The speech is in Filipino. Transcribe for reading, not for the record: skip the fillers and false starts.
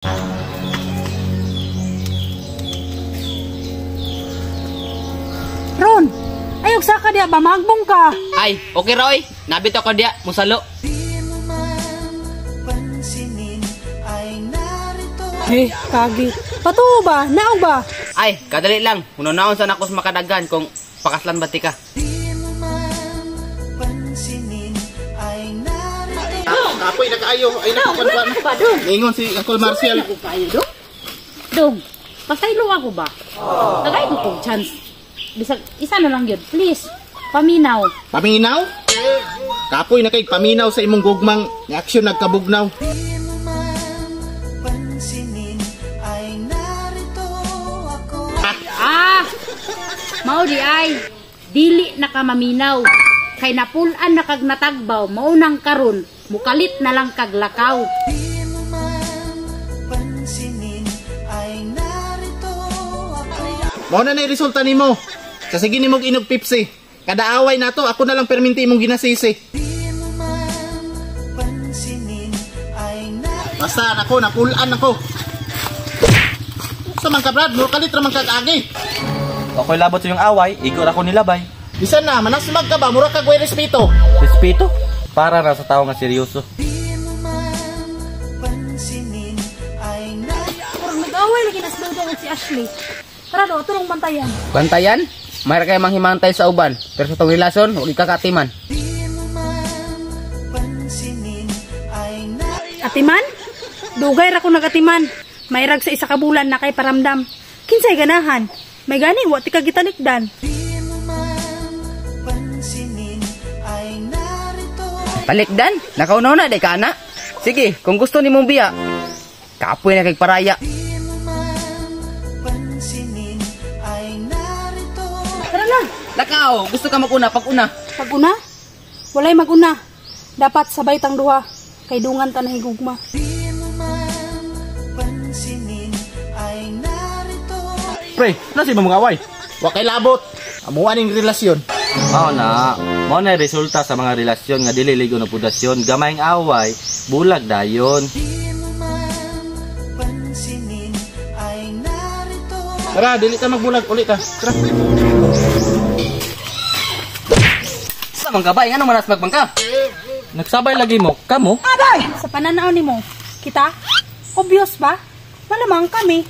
Ron, ayog sa ka diya ba? Magbong ka. Ay, okay Roy. Nabito ko diya, musalo. Eh, kagi. Patuo ba? Naog ba? Ay, kadali lang. Mununaon sa nakos makadagan kung pakaslan bati ka. Apoy na kaayo. Ay nakukuan pa. Ingon si Uncle Marcial. Dong, pasaylo ako ba? Tagay ko kong chance. Bisag, isa na lang yun. Please, paminaw. Paminaw? Kapoy na kay paminaw sa imong gugmang ni aksyon nagkabugnaw. Mao di ay dili na ka maminaw. Kay napulan na kag natagbaw, maunang karon, mukalit na lang kag lakaw. Mao na nay resulta nimo. Sa sige nimong inog Pepsi. Kada away nato ako na lang perminti imong ginasisi. Basta nako napulan ako. Sa man ka Brad, mukalit ra man kag agi. Ako'y labot sa iyong away, igor ako nilabay. Bisan na, manasmag ka ba? Mura kag way respeto. Respeto? Para na sa tao nga seryoso. Parang nag-away lagi na sa si Ashley. Tara do, tulong bantayan. Bantayan? Mayroon kayo manghimantay sa uban. Pero sa itong relasyon, huwag kakatiman. Atiman? Dugay ra ko nagatiman. Mayrag sa isa ka bulan na kay paramdam. Kinsay ganahan? May gani, wa ti ka gitalikdan. Palikdan? Nakaunaw na, day ka na. Sige, kung gusto ni mong biya, kapoy na kay paraya. Tara na. Lakaw, gusto ka mag-una, pag-una. Pag-una? Walay mag-una. Dapat sabay tang duha. Kay dungan ta na higugma. Pre, nasi mo mga away? Wa kay labot. Amuan ning relasyon. Mao na. Mao na resulta sa mga relasyon nga dili ligo na pudasyon. Gamayng away, bulag dayon. Tara, dili ta magbulag ulit ta. Tara. Sa mga gabay, nga manas magbangka? Nagsabay lagi mo, kamo? Aday! Sa pananaw ni mo, kita? Obvious ba? Malamang kami.